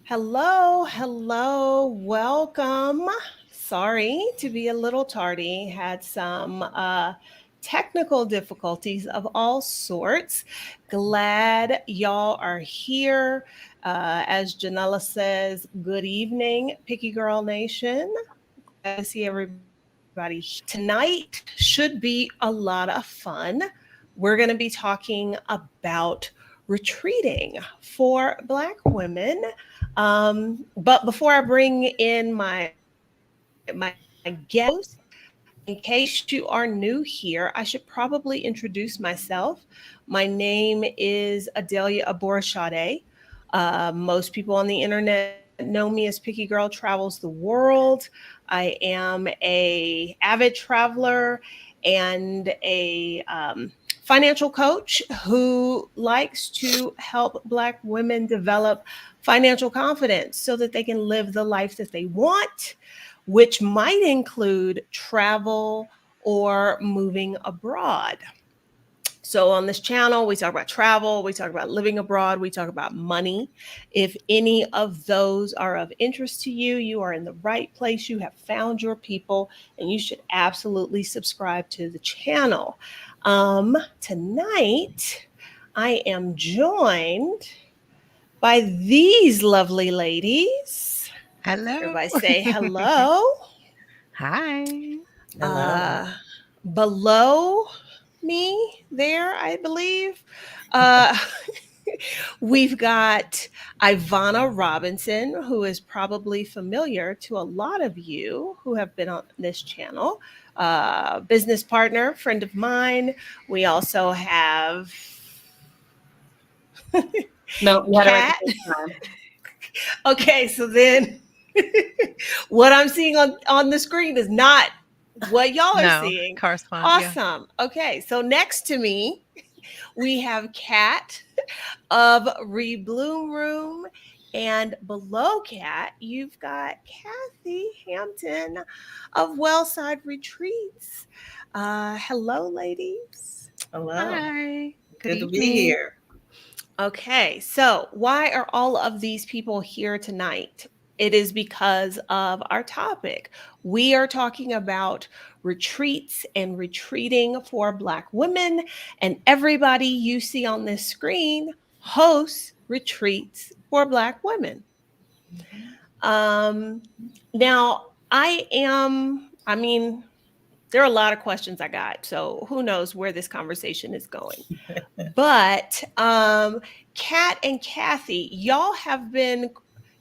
Hello, hello, welcome. Sorry to be a little tardy. Had some technical difficulties of all sorts. Glad y'all are here. As Janella says, good evening, Picky Girl Nation. Glad to see everybody tonight. Should be a lot of fun. We're going to be talking about retreating for Black women. But before I bring in my guest, in case you are new here, I should probably introduce myself. My name is Adelia Aborashade. Most people on the internet know me as Picky Girl Travels the World. I am a avid traveler and a financial coach who likes to help Black women develop financial confidence so that they can live the life that they want, which might include travel or moving abroad. So, on this channel, we talk about travel, we talk about living abroad, we talk about money. If any of those are of interest to you, you are in the right place. You have found your people, and you should absolutely subscribe to the channel. Tonight, I am joined by these lovely ladies. Hello. Everybody say hello. Hi. Hello. Uh, Below me there, I believe. Uh, we've got Ivana Robinson, who is probably familiar to a lot of you who have been on this channel. Business partner, friend of mine. We also have No, you had it right Kat. the first time. Okay, so then what I'm seeing on the screen is not what y'all are No, seeing. correspond. Yeah. Awesome. Okay, so next to me, we have Kat of Rebloom Room. And below Kat, you've got Kathy Hampton of Wellside Retreats. Hello, ladies. Hello. Hi. Good Good to be evening. here. Okay, so why are all of these people here tonight? It is because of our topic. We are talking about retreats and retreating for Black women, and everybody you see on this screen hosts retreats for Black women. Um, Now, I mean, there are a lot of questions I got, so who knows where this conversation is going. But Kat and Kathy,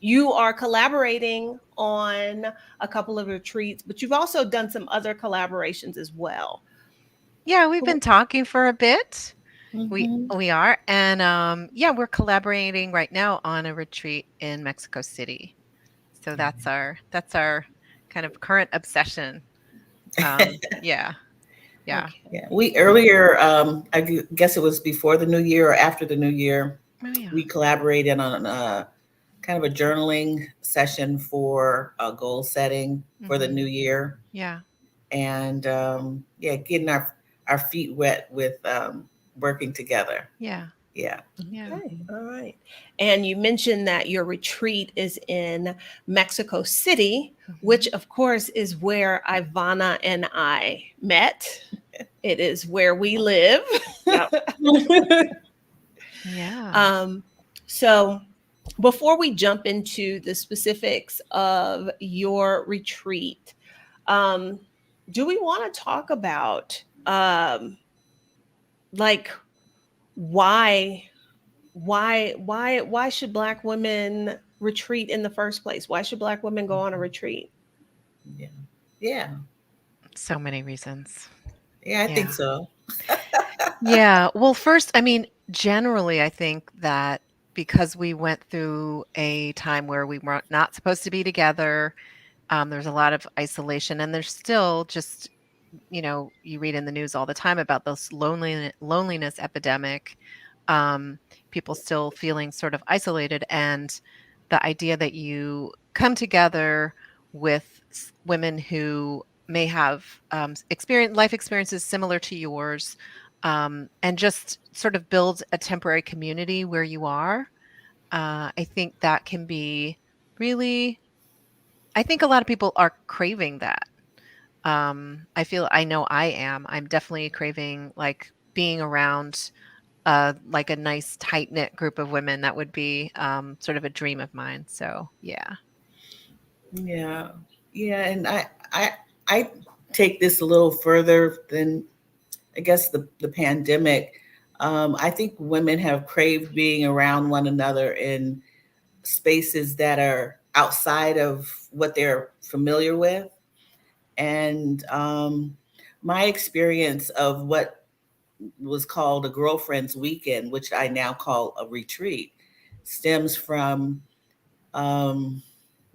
you are collaborating on a couple of retreats, but you've also done some other collaborations as well. Yeah, we've been talking for a bit. We hmm we are, and yeah, we're collaborating right now on a retreat in Mexico City. So that's our kind of current obsession. Yeah, yeah. Okay. Yeah, we earlier, guess it was before the new year or after the new year, Oh yeah. we collaborated on kind of a journaling session for goal setting for the hmm new year, Yeah. and yeah, getting our feet wet with working together. Yeah. Yeah. Yeah. Okay. All right. And you mentioned that your retreat is in Mexico City, which hmm of course is where Ivana and I met. It is where we live. Yep. Yeah. um, so before we jump into the specifics of your retreat, um, do we want to talk about like why why should Black women retreat in the first place? Why should Black women go on a retreat? Yeah. Yeah. So many reasons. Yeah, I think Yeah. so. Yeah. Well, first, I mean, generally, I think that because we went through a time where we were not supposed to be together, there's a lot of isolation, and there's still just, you read in the news all the time about this loneliness epidemic. People still feeling sort of isolated, and the idea that you come together with women who may have life experiences similar to yours, and just sort of build a temporary community where you are. I think that can be really, I think a lot of people are craving that. I know I am. I'm definitely craving like being around like a nice tight knit group of women. That would be sort of a dream of mine. So yeah. Yeah. Yeah. And I take this a little further than I guess the pandemic. I think women have craved being around one another in spaces that are outside of what they're familiar with. And my experience of what was called a girlfriend's weekend, which I now call a retreat, stems from um,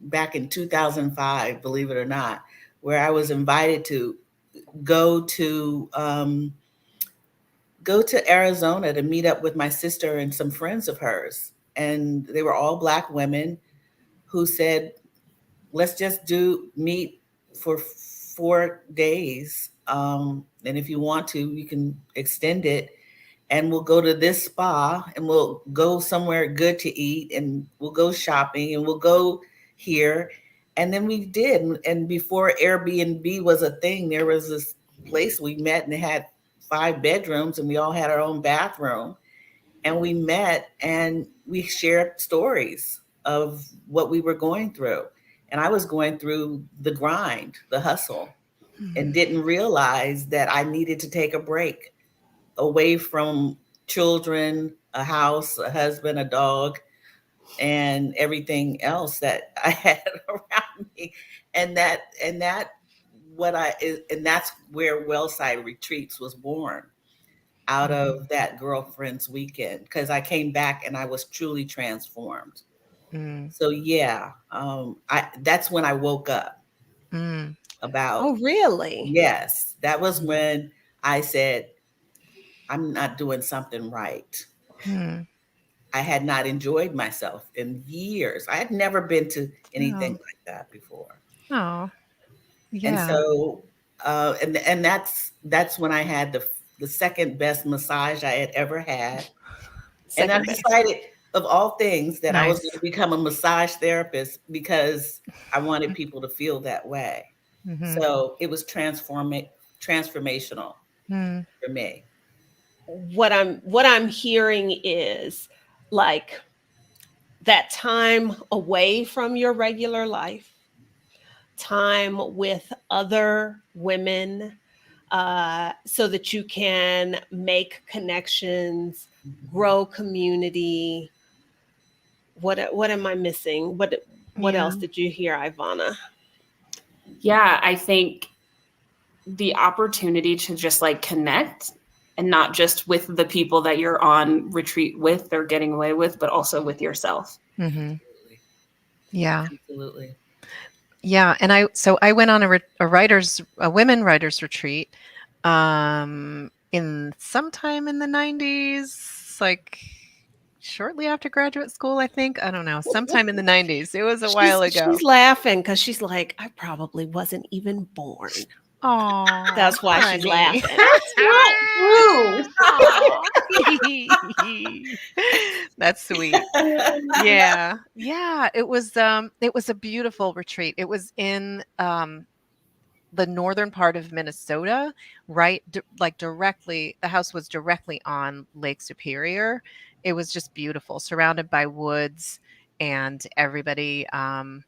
back in 2005, believe it or not, where I was invited to go to go to Arizona to meet up with my sister and some friends of hers, and they were all Black women who said, "Let's just do meet for 4 days, and if you want to, you can extend it." And we'll go to this spa and we'll go somewhere good to eat and we'll go shopping and we'll go here. And then we did. And before Airbnb was a thing, there was this place we met and it had 5 bedrooms and we all had our own bathroom. And we met and we shared stories of what we were going through. And I was going through the grind, the hustle, and Mhm. didn't realize that I needed to take a break away from children, a house, a husband, a dog, and everything else that I had around me. And that's where Wellside Retreats was born, out Mhm. of that girlfriend's weekend, because I came back and I was truly transformed. Mm. So yeah, I that's when I woke up Mm. Oh, about, really? yes, that was when I said, I'm not doing something right. Mm. I had not enjoyed myself in years. I had never been to anything Oh. like that before. Oh. And Yeah. so, and that's when I had the second best massage I had ever had. And I Second best. decided, of all things, that I was going to Nice. become a massage therapist because I wanted people to feel that way. Mhm. So it was transformational Mm. for me. What I'm hearing is like that time away from your regular life, time with other women, so that you can make connections, grow community. What am I missing? What Yeah. else did you hear, Ivana? Yeah, I think the opportunity to just like connect, and not just with the people that you're on retreat with or getting away with, but also with yourself. Mhm. Absolutely. Yeah. Absolutely. Yeah, and I went on a women writers retreat in sometime in the 90s, like shortly after graduate school, I think. I don't know, sometime in the 90s. It was a while She's ago. laughing because she's like, I probably wasn't even born. Oh, That's why she's honey. laughing. That's not true. Aw. That's sweet. Yeah. Yeah, it was a beautiful retreat. It was in the northern part of Minnesota, right? Like directly, the house was directly on Lake Superior. It was just beautiful, surrounded by woods, and everybody had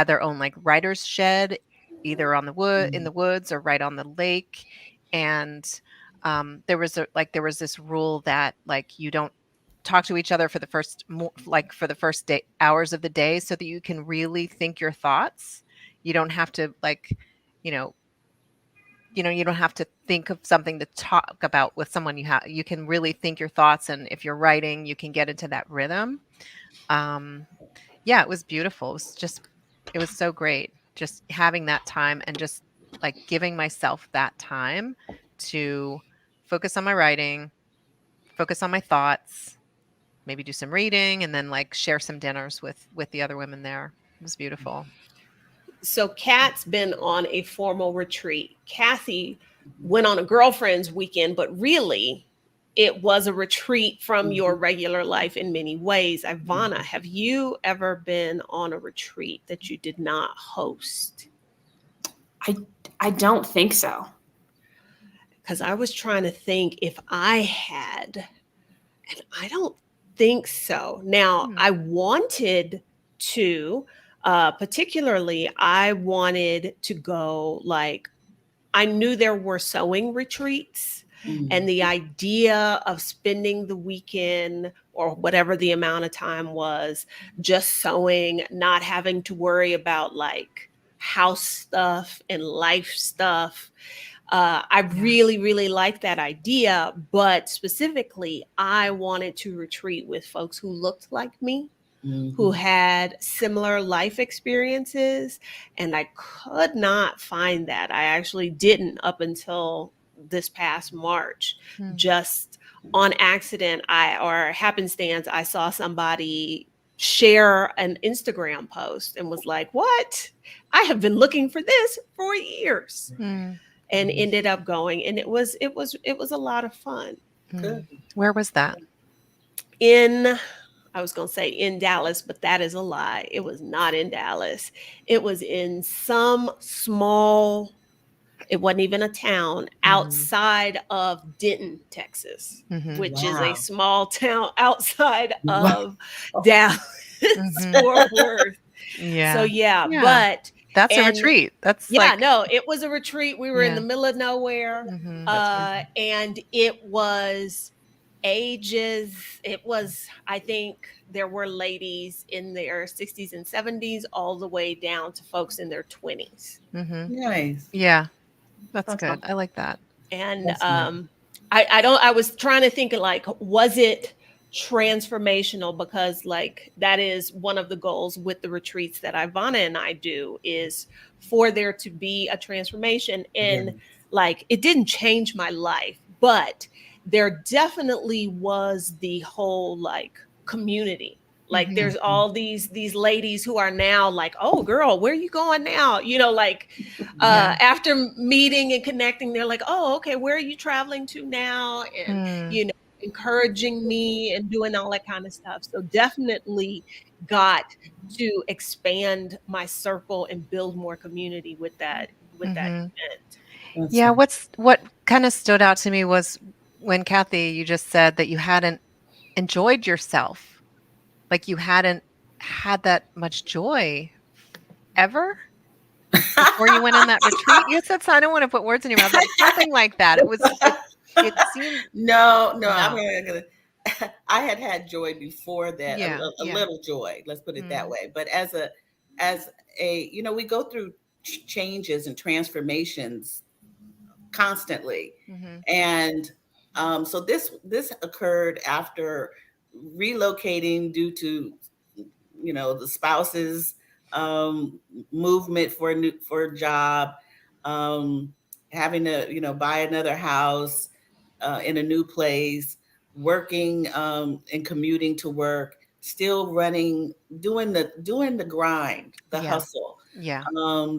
their own like writer's shed, either on the wood in the woods or right on the lake. And there was this rule that like you don't talk to each other for the for the first day hours of the day, so that you can really think your thoughts. You don't have to like you know you don't have to think of something to talk about with someone. You can really think your thoughts, and if you're writing, you can get into that rhythm. um yeah, it was beautiful. It was so great just having that time, and just like giving myself that time to focus on my writing, focus on my thoughts, maybe do some reading, and then like share some dinners with the other women there. It was beautiful. So Kat's been on a formal retreat. Kathy went on a girlfriend's weekend, but really it was a retreat from your Mhm. regular life in many ways. Ivana, have you ever been on a retreat that you did not host? I don't think so. Because I was trying to think if I had, and I don't think so. Now, Hmm. I wanted to, particularly, I wanted to go, like, I knew there were sewing retreats, and Mm. the idea of spending the weekend or whatever the amount of time was just sewing, not having to worry about like house stuff and life stuff. I Yeah. really, really like that idea, but specifically, I wanted to retreat with folks who looked like me, who Mhm. had similar life experiences, and I could not find that. I actually didn't up until this past March. Hmm. Just on accident, I or happenstance, I saw somebody share an Instagram post and was like, "What? I have been looking for this for years." Hmm. And ended up going, and it was a lot of fun. Hmm. Good. Where was that? In I was going to say in Dallas, but that is a lie. It was not in Dallas. It was in some small, it wasn't even a town, Hmm. outside of Denton, Texas, Hmm. which is a Wow. small town outside Wow. of Dallas, Hmm. Fort Worth. So Yeah. yeah, Yeah. but That's a and retreat. That's yeah, like, no, it was a retreat. We were in yeah. the middle of nowhere. Hmm. That's good. And it was ages. It was, I think there were ladies in their 60s and 70s, all the way down to folks in their 20s. Hmm. Nice. Yeah. That's That's good. I like that. And that's nice. I was trying to think like, was it transformational? Because like that is one of the goals with the retreats that Ivana and I do, is for there to be a transformation. Yes. And like it didn't change my life, but there definitely was the whole like community. Like Hmm. there's all these ladies who are now like, oh girl, where are you going now? Like Yeah. after meeting and connecting, they're like, oh, okay, where are you traveling to now? And, Hmm. encouraging me and doing all that kind of stuff. So definitely got to expand my circle and build more community with that Hmm. event. That's Yeah. nice. What kind of stood out to me was when Kathy, you just said that you hadn't enjoyed yourself. Like you hadn't had that much joy ever before you went on that retreat. You said, so I don't want to put words in your mouth, but something like that. It seemed, No, no, I'm no. not gonna. I had joy before that, a, Yeah. a Yeah. little joy. Let's put it that Mm. way. But as a, we go through changes and transformations constantly, Mhm. and so this occurred after relocating due to the spouse's um, movement for a job, um, having to buy another house in a new place, working and commuting to work, still running, doing the grind, the Yeah. hustle, Yeah.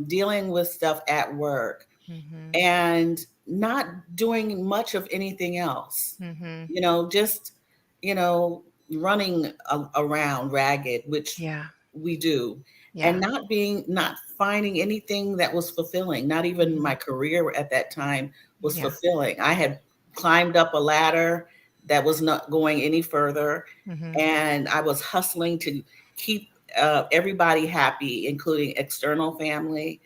dealing with stuff at work, Mhm. and not doing much of anything else. Mhm. Just you know running around ragged, which Yeah. we do, and Yeah. not finding anything that was fulfilling. Not even Mhm. my career at that time was Yeah. fulfilling. I had climbed up a ladder that was not going any further, Mhm. and I was hustling to keep everybody happy, including external family.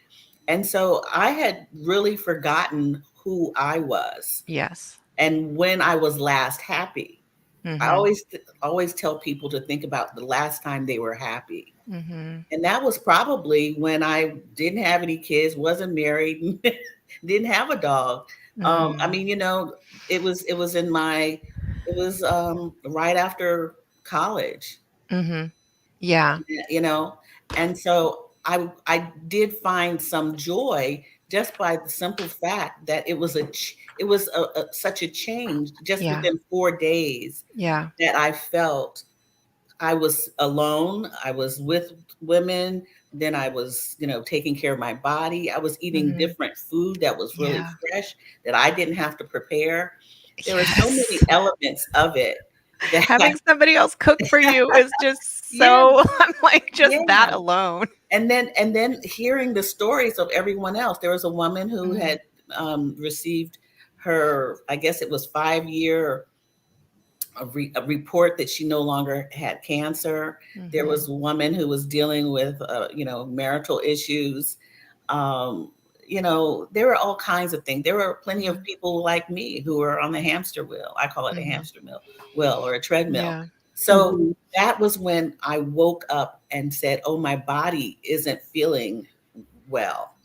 And so I had really forgotten who I was Yes. and when I was last happy. I Mhm. always tell people to think about the last time they were happy. Mhm. And that was probably when I didn't have any kids, wasn't married, didn't have a dog. I Mm. mean, it was right after college, Mhm. Yeah. you know, and so I did find some joy just by the simple fact that such a change just Yeah. within 4 days Yeah. that I felt. I was alone. I was with women. Then I was, taking care of my body. I was eating Mhm. different food that was really Yeah. fresh that I didn't have to prepare. There were so many elements of it that Having somebody else cook for you is just yeah, so, I'm like, just yeah. that alone. And then hearing the stories of everyone else. There was a woman who had received her, I guess it was 5-year a report that she no longer had cancer. There was a woman who was dealing with, marital issues. There were all kinds of things. There were plenty of people like me who were on the hamster wheel. I call it a hamster wheel or a treadmill. Yeah. So Mhm. that was when I woke up and said, oh, my body isn't feeling well,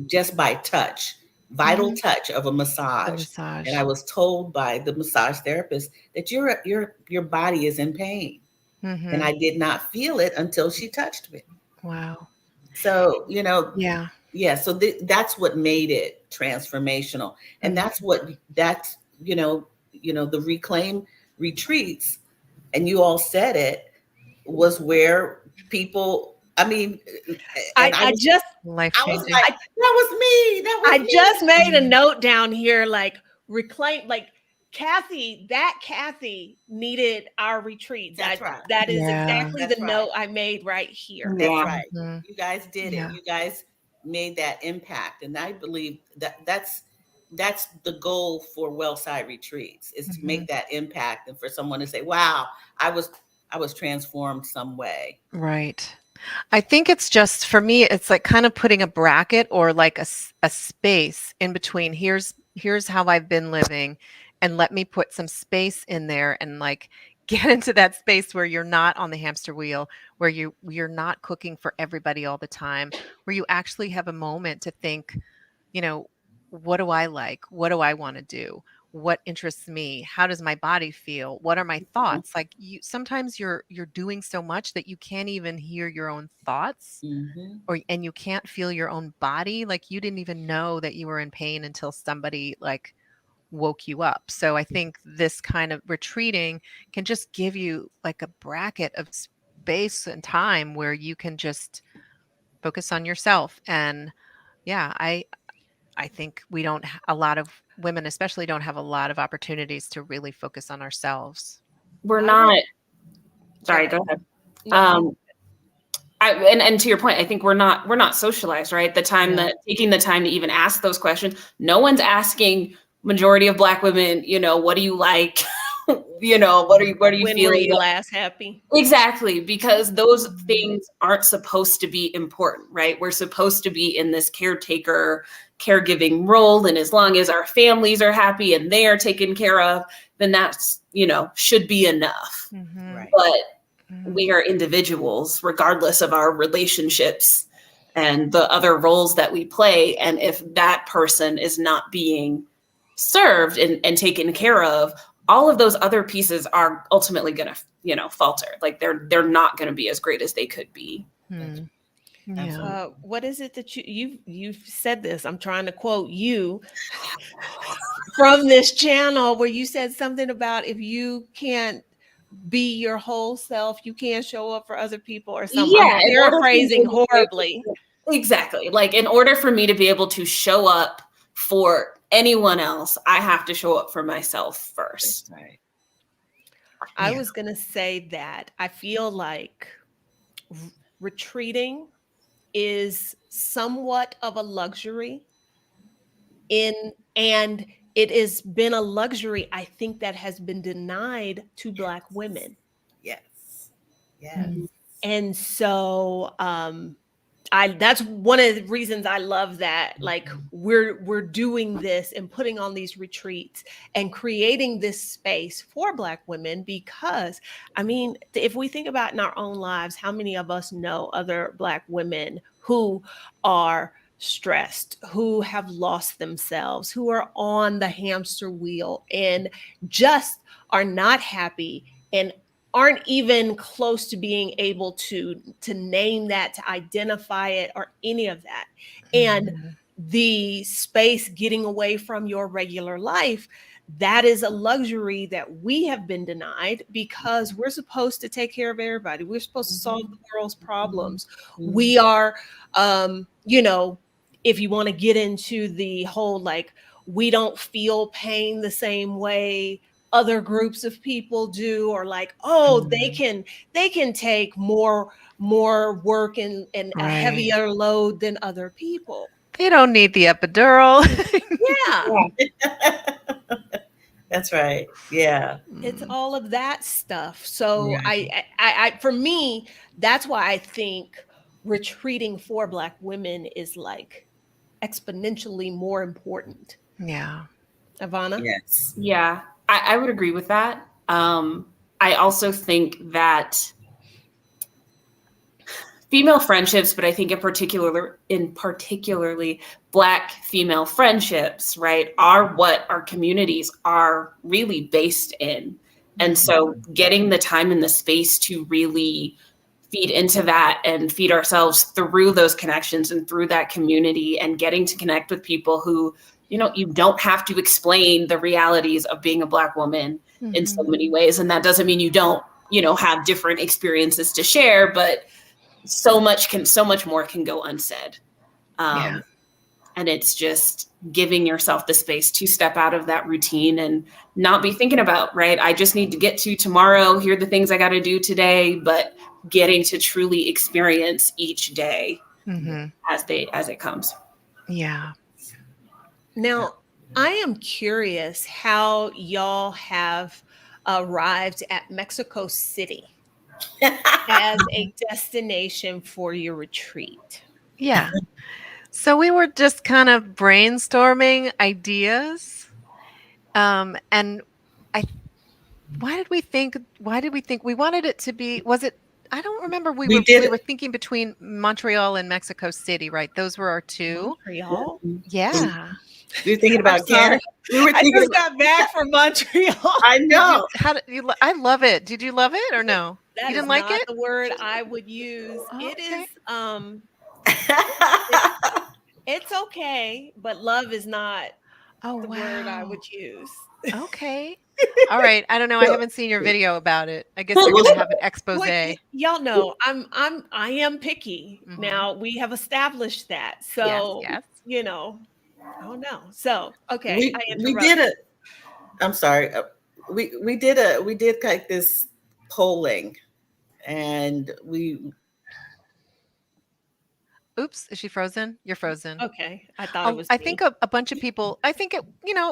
just by touch, vital touch of a The massage. massage. And I was told by the massage therapist that your body is in pain. And I did not feel it until she touched me. Wow. So, Yeah. yeah, so that's what made it transformational. And that's the Reclaim retreats, and you all said it, was where people, I mean, and I just Life I was changing. like, that was me. That was I me. just made a note down here, like reclaim, like Kathy needed our retreats. That's right. That is Yeah. exactly That's the right. note I made right here. That's Yeah. right. You guys did Yeah. it. You guys made that impact. And I believe that's the goal for Wellside Retreats, is to make that impact, and for someone to say, wow, I was transformed some way. Right. I think it's just, for me, it's like kind of putting a bracket or like a space in between. Here's how I've been living, and let me put some space in there and like get into that space where you're not on the hamster wheel, where you're not cooking for everybody all the time, where you actually have a moment to think, you know, what do I like? What do I want to do? What interests me? How does my body feel? What are my thoughts? Like, sometimes you're doing so much that you can't even hear your own thoughts, Mm-hmm. and you can't feel your own body. Like, you didn't even know that you were in pain until somebody like woke you up. So I think this kind of retreating can just give you like a bracket of space and time where you can just focus on yourself. And yeah, I think we don't, a lot of women especially don't have a lot of opportunities to really focus on ourselves. We're I not. would- Sorry, go ahead. No, And to your point, I think we're not socialized, right? That taking the time to even ask those questions. No one's asking majority of Black women, what do you like? What are you when were feeling? you last happy? Exactly, because those things aren't supposed to be important, right? We're supposed to be in this caregiving role. And as long as our families are happy and they are taken care of, then that's, should be enough. Right. But we are individuals, regardless of our relationships and the other roles that we play. And if that person is not being served and taken care of, all of those other pieces are ultimately going to, falter. Like they're not going to be as great as they could be. Yeah. What is it that you've said this? I'm trying to quote you from this channel, where you said something about, if you can't be your whole self, you can't show up for other people or something. Yeah, I'm paraphrasing horribly. Exactly. Like, in order for me to be able to show up for anyone else, I have to show up for myself first. Right. I was going to say that I feel like retreating is somewhat of a luxury, and it has been a luxury, I think, that has been denied to Black women. Yes. Yes. And so that's one of the reasons I love that, like, we're doing this and putting on these retreats and creating this space for Black women, because I mean, if we think about in our own lives, how many of us know other Black women who are stressed, who have lost themselves, who are on the hamster wheel and just are not happy and aren't even close to being able to name that, to identify it, or any of that. And the space getting away from your regular life, that is a luxury that we have been denied, because we're supposed to take care of everybody. We're supposed to solve the world's problems. We are, if you want to get into the whole, like, we don't feel pain the same way other groups of people do, or like, oh, they can take more work and a Right. heavier load than other people. They don't need the epidural. Yeah. That's right. Yeah. It's Mm, all of that stuff. So Right. for me, that's why I think retreating for Black women is like exponentially more important. yeah. Ivana? Yes. Yeah, I would agree with that. I also think that female friendships, but I think in particularly Black female friendships, right, are what our communities are really based in. And so getting the time and the space to really feed into that and feed ourselves through those connections and through that community, and getting to connect with people who, you don't have to explain the realities of being a Black woman in so Mhm. many ways. And that doesn't mean you don't, have different experiences to share, but so much more can go unsaid. Yeah. And it's just giving yourself the space to step out of that routine and not be thinking about, right, I just need to get to tomorrow, here are the things I got to do today, but getting to truly experience each day Mhm. as it comes. Yeah. Now, I am curious how y'all have arrived at Mexico City as a destination for your retreat. Yeah. So we were just kind of brainstorming ideas. And I why did we think we wanted it to be, was it, I don't remember, We did we were it. thinking between Montreal and Mexico City, right? Those were our two. Montreal? Yeah. We were thinking I'm about sorry. Canada. We were I thinking just about, got back from Montreal. I Did you know. how did you I love it. Did you love it or no? You That is didn't like not it? the word I would use. Oh, It okay. is it, it's okay, but love is not Oh, the word I wow. would use. Okay. All right. I don't know. I So, haven't seen your video about it. I guess well, you're well, gonna have an expose. What y'all know, I am picky. Mhm. Now we have established that. Yes, So, yes. you know, oh no. So, okay, I we interrupt. did a. I'm sorry. We did like this polling, and we Oops, is she frozen? You're frozen. Okay, I thought it was I think me. a bunch of people, I think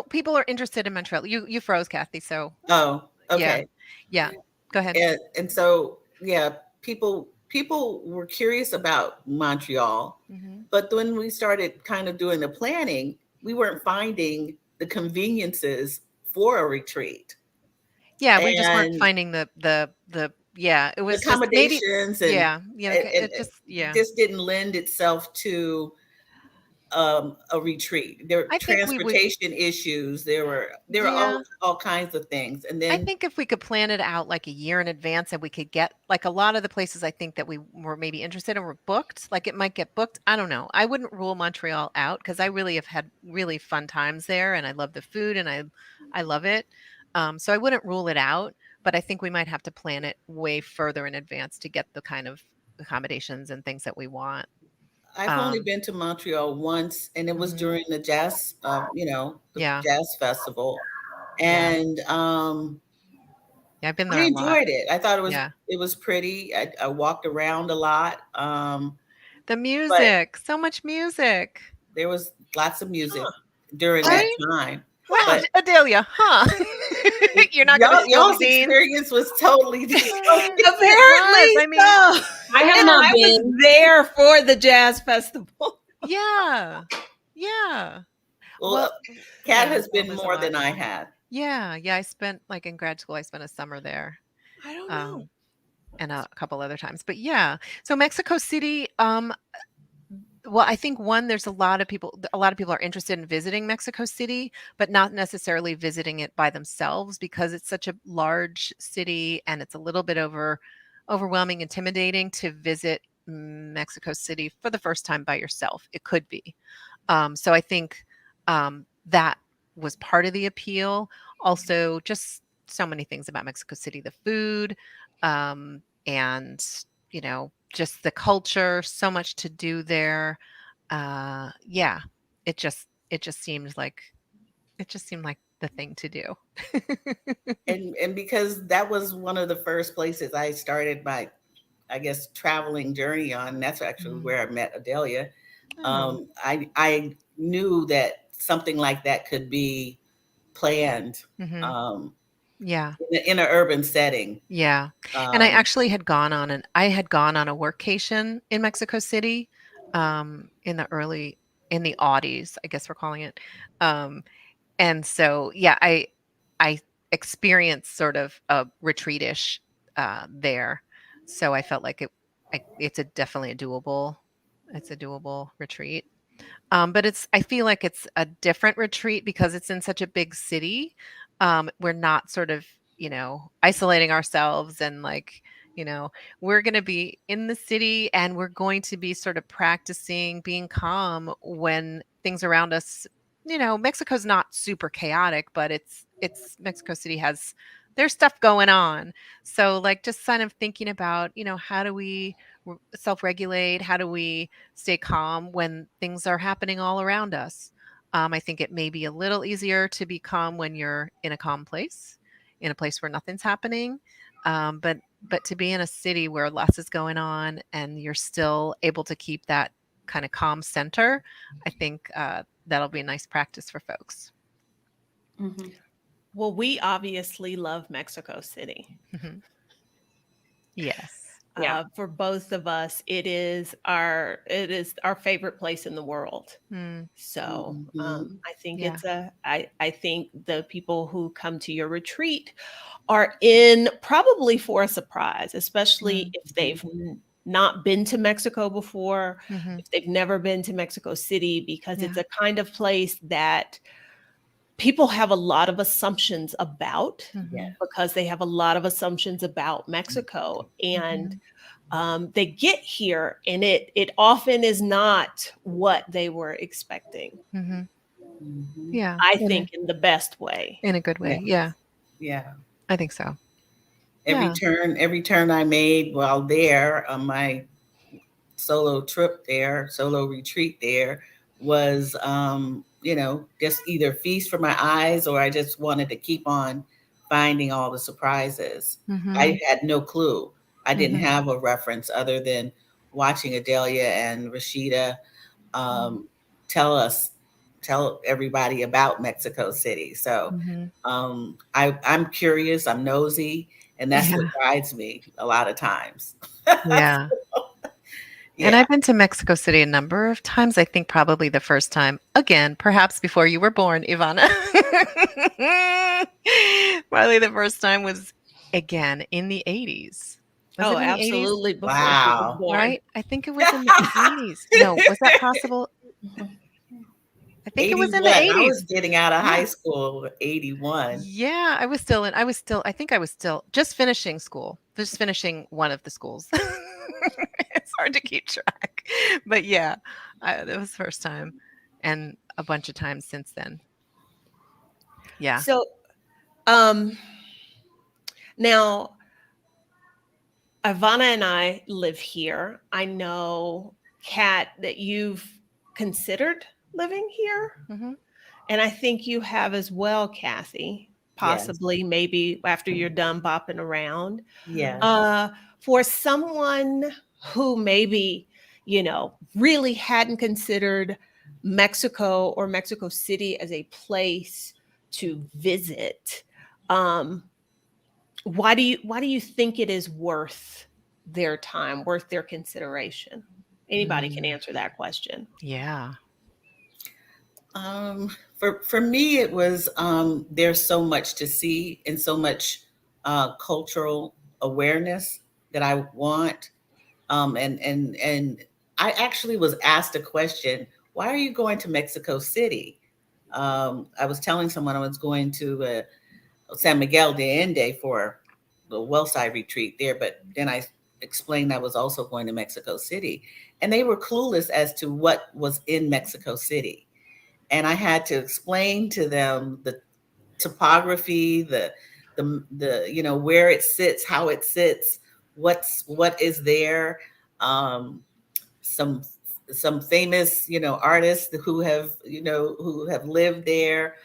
people are interested in Montreal. You froze, Kathy. So oh, yeah. okay. Yeah. Go ahead. And so yeah, people were curious about Montreal, Mhm. but when we started kind of doing the planning, we weren't finding the conveniences for a retreat Yeah, we just weren't and finding the yeah, it the was just maybe accommodations, yeah, it and just yeah. just didn't lend itself to a retreat. There were I think we would transportation issues. There were yeah. all kinds of things, and I then think if we could plan it out like a year in advance and we could get like a lot of the places I think that we were maybe interested in were booked, like it might get booked. I don't know. I wouldn't rule Montreal out because I really have had really fun times there and I love the food and I love it. So I wouldn't rule it out, but I think we might have to plan it way further in advance to get the kind of accommodations and things that we want. I've only Um, been to Montreal once, and it was mhm. during the jazz, the Yeah, jazz festival, yeah, and yeah. I've been I there a lot. enjoyed it. I thought Yeah, it was pretty. I walked around a lot, the but music, so much music, there was lots of music Huh. during that right? time. Wow, But Adelia, huh? You're not gonna spill the y'all's beans? experience was totally different. It was. Apparently I mean, so. I have And not I was been. there for the jazz festival. yeah. Yeah. Well, Well, Kat yeah, has well, been there's a more lot. than I had. Yeah, yeah, I spent like in grad school, I spent a summer there. I don't know. Um, and a couple other times. But yeah. So Mexico City, well, I think one, there's a lot of people are interested in visiting Mexico City, but not necessarily visiting it by themselves because it's such a large city and it's a little bit overwhelming, intimidating to visit Mexico City for the first time by yourself. It could be. So I think that was part of the appeal. Also, just so many things about Mexico City, the food, and just the culture, so much to do there. Yeah, it just seemed like it just seemed like the thing to do. And because that was one of the first places I started my, I guess, traveling journey on. And that's actually Mm. where I met Adelia. Oh. I knew that something like that could be planned Hmm. um, Yeah. in an urban setting. Yeah. And I Um, actually had gone on I had gone on a workcation in Mexico City, in the Audis, I guess we're calling it. Um, and so, yeah, I experienced sort of a retreatish there. So I felt like it's it's a doable retreat. But I feel like it's a different retreat because it's in such a big city. We're not sort of, isolating ourselves and like, you know, we're going to be in the city and we're going to be sort of practicing being calm when things around us, Mexico's not super chaotic, but it's Mexico City has there's stuff going on. So like just kind of thinking about, how do we self-regulate? How do we stay calm when things are happening all around us? I think it may be a little easier to be calm when you're in a calm place, in a place where nothing's happening. But to be in a city where less is going on and you're still able to keep that kind of calm center, I think that'll be a nice practice for folks. Mm-hmm. Well, we obviously love Mexico City. Mhm. Yes. Yeah. For both of us, it is our favorite place in the world. Mm, So mhm. I think yeah. I think the people who come to your retreat are in probably for a surprise, especially Mm, if they've not been to Mexico before, mhm. if they've never been to Mexico City, because it's Yeah. a kind of place that people have a lot of assumptions about, Mhm. because they have a lot of assumptions about Mexico. And Mhm. they get here and it often is not what they were expecting. Mhm. Mhm. Yeah. I think in the best way. In a good way. Yes. Yeah. Yeah. I think so. Every Yeah. turn, every turn I made while there on my solo trip there, solo retreat there, was just either feast for my eyes or I just wanted to keep on finding all the surprises. I Mhm. had no clue. I didn't Mhm. have a reference other than watching Adelia and Rashida Mhm. um, tell everybody about Mexico City. So Mhm. I'm curious, I'm nosy, and that's what Yeah. guides me a lot of times. Yeah. And Yeah. I've been to Mexico City a number of times. I think probably the first time, again, perhaps before you were born, Ivana. Probably the first time was again in the 80s. Was it Oh, in the 80s? absolutely, before she was Wow. born. Right? I think it was in the 80s. No, was that possible? I think it was in the 81. I 80s. was getting out of Yeah. high school, 81. Yeah, I think I was still just finishing school, just finishing one of the schools. It's hard to keep track. But yeah, that was the first time and a bunch of times since then. Yeah. So um now Ivana and I live here. I know, Kat, that you've considered living here. Hmm. And I think you have as well, Kathy, Yes. possibly maybe after you're done bopping around. Yes. Uh, for someone who maybe, really hadn't considered Mexico or Mexico City as a place to visit, um, why do you think it is worth their time, worth their consideration? Anybody can Mm. answer that question. Yeah. For me, it was there's so much to see and so much cultural awareness that I want. And I actually was asked a question: why are you going to Mexico City? I was telling someone I was going to San Miguel de Allende for the Wellside Retreat there, but then I explained I was also going to Mexico City, and they were clueless as to what was in Mexico City. And I had to explain to them the topography, the where it sits, how it sits, what is there. Um, some some famous artists who have lived there,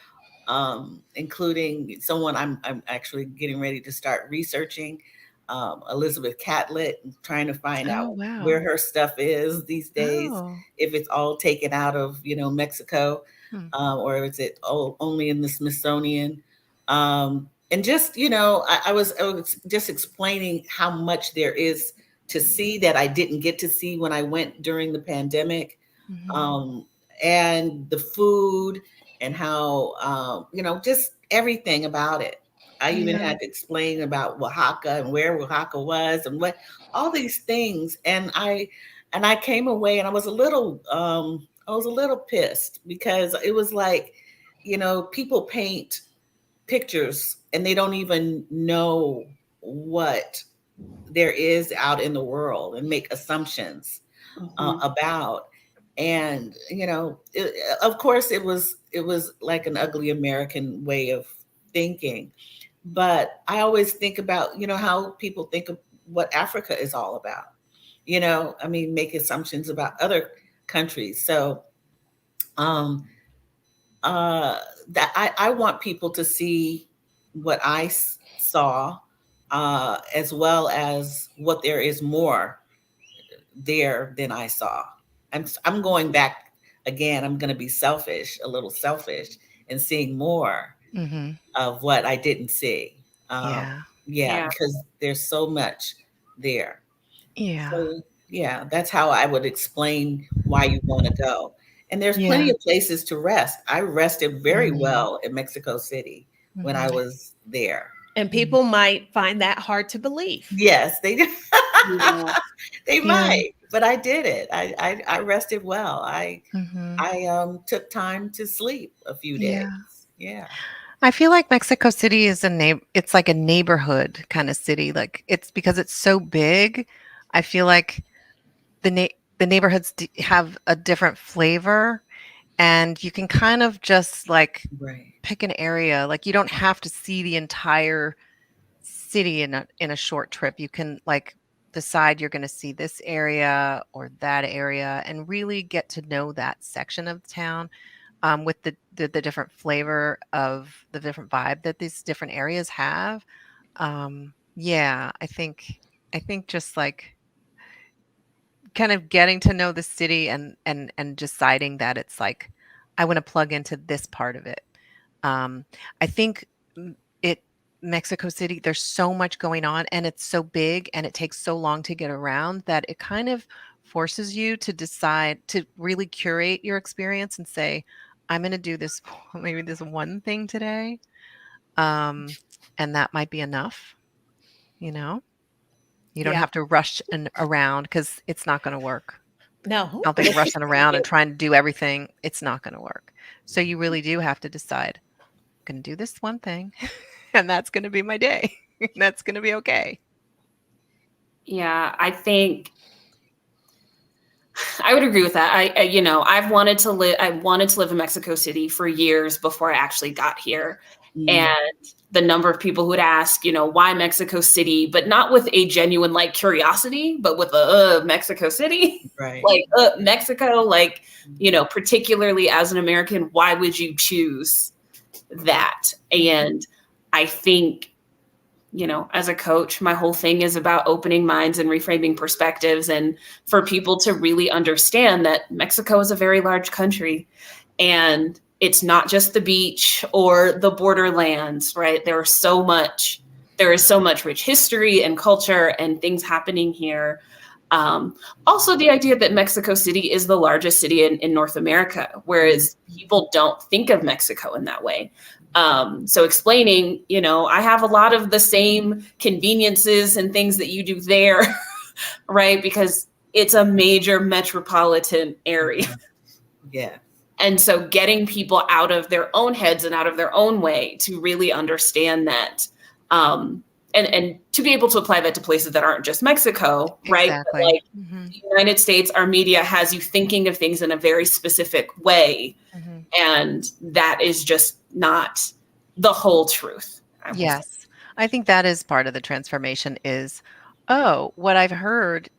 including someone I'm actually getting ready to start researching, Elizabeth Catlett, trying to find Oh, out where wow. her stuff is these days, Oh. if it's all taken out of, Mexico, Hmm. or is it only in the Smithsonian? And just, I was just explaining how much there is to see that I didn't get to see when I went during the pandemic, Mhm. um, and the food and how, just everything about it. I even Yeah. had to explain about Oaxaca and where Oaxaca was and what all these things. And I came away and I was a little pissed because it was like, people paint pictures and they don't even know what there is out in the world and make assumptions Mhm. about. And of course it was like an ugly American way of thinking, but I always think about how people think of what Africa is all about. I mean, make assumptions about other countries. So um uh that I want people to see what saw, as well as what there is more there than I saw. I'm going back again. I'm going to be selfish, a little selfish, and seeing more Mhm. of what I didn't see. Yeah. Yeah, Yeah. because there's so much there. Yeah. So yeah, that's how I would explain why you want to go. And there's plenty Yeah. of places to rest. I rested very Mhm. well in Mexico City when I Mhm. was there. And Mhm. people might find that hard to believe. Yes, they Yeah. they Yeah. might, but I did it. I rested well. I Mhm. I took time to sleep a few days. Yeah. Yeah. I feel like Mexico City is it's like a neighborhood kind of city. Like it's because it's so big. I feel like the neighborhoods have a different flavor, and you can kind of just like Right. pick an area. Like you don't have to see the entire city in a short trip. You can like decide you're going to see this area or that area and really get to know that section of the town, with the different flavor of the different vibe that these different areas have. Yeah, I think just like kind of getting to know the city and deciding that it's like I want to plug into this part of it. I think it Mexico City, there's so much going on and it's so big and it takes so long to get around that it kind of forces you to decide to really curate your experience and say, I'm going to do this maybe this one thing today. Um, and that might be enough, you know. You don't Yeah. have to rush around because it's not going to work. No. I don't think rushing around and trying to do everything, it's not going to work. So you really do have to decide, I'm going to do this one thing, and that's going to be my day. That's going to be okay. Yeah. I think I would agree with that. I've wanted to live. I wanted to live in Mexico City for years before I actually got here, and Mm, the number of people who would ask, why Mexico City, but not with a genuine like curiosity, but with a Mexico City, right. like Mexico, like particularly as an American, why would you choose that? And I think as a coach, my whole thing is about opening minds and reframing perspectives, and for people to really understand that Mexico is a very large country and it's not just the beach or the borderlands, right? There is so much rich history and culture and things happening here. Also, the idea that Mexico City is the largest city in North America, Mm, whereas people don't think of Mexico in that way. So explaining, I have a lot of the same conveniences and things that you do there, right? Because it's a major metropolitan area. yeah. And so getting people out of their own heads and out of their own way to really understand that, and to be able to apply that to places that aren't just Mexico, right? But Exactly. like the United States, our media has you thinking of things in a very specific way, Hmm. and that is just not the whole truth, I will say. Yes. I think that is part of the transformation is, oh, what I've heard,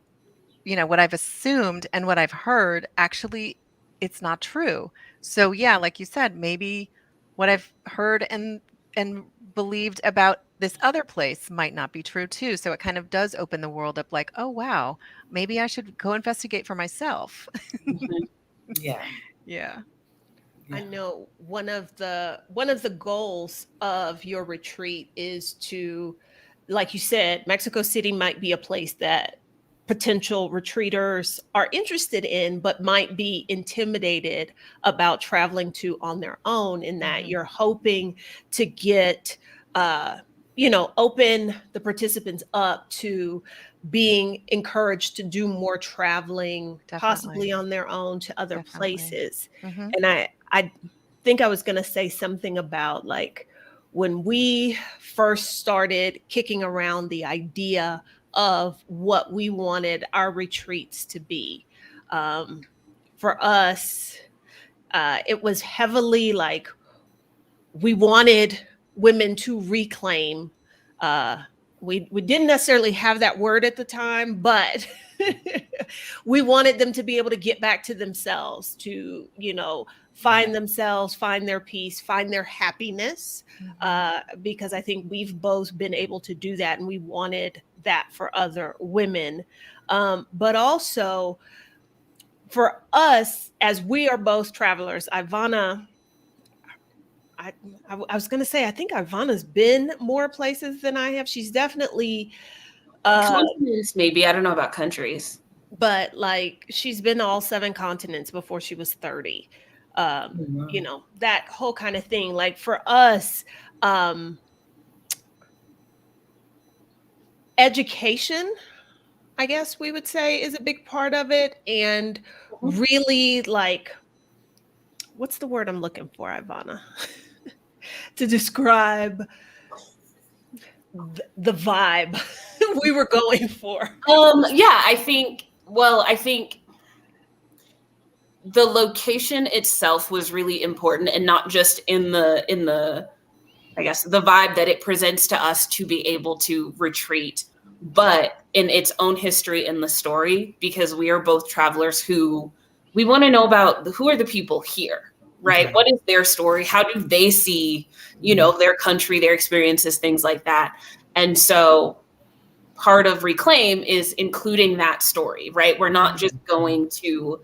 what I've assumed and what I've heard, actually, it's not true. So, yeah, like you said, maybe what I've heard and believed about this other place might not be true too. So it kind of does open the world up like, oh wow, maybe I should go investigate for myself. Mhm. Yeah. Yeah. I Yeah. know one of the goals of your retreat is to, like you said, Mexico City might be a place that potential retreaters are interested in, but might be intimidated about traveling to on their own. In that Mhm. you're hoping to get, uh, open the participants up to being encouraged to do more traveling, possibly Definitely. on their own to other Definitely. places. Mhm. And I think I was going to say something about like when we first started kicking around the idea of what we wanted our retreats to be. Um, for us, it was heavily like we wanted women to reclaim. Uh, we didn't necessarily have that word at the time, but we wanted them to be able to get back to themselves, to find themselves, find their peace, find their happiness. Mhm. Because I think we've both been able to do that, and we wanted that for other women. But also for us, as we are both travelers, Ivana, I, I was going to say, I think Ivana's been more places than I have. She's definitely, Continents, maybe. I don't know about countries. but like she's been all 7 continents before she was 30. Wow. That whole kind of thing. Like for us, um, education, I guess we would say, is a big part of it. And Mhm. really, like, what's the word I'm looking for, Ivana, to describe the vibe we were going for? Yeah, I think the location itself was really important, and not just in the I guess the vibe that it presents to us to be able to retreat, but in its own history in the story, because we are both travelers who we want to know about who are the people here, right? Right. What is their story? How do they see, their country, their experiences, things like that. And so part of Reclaim is including that story, right? We're not just going to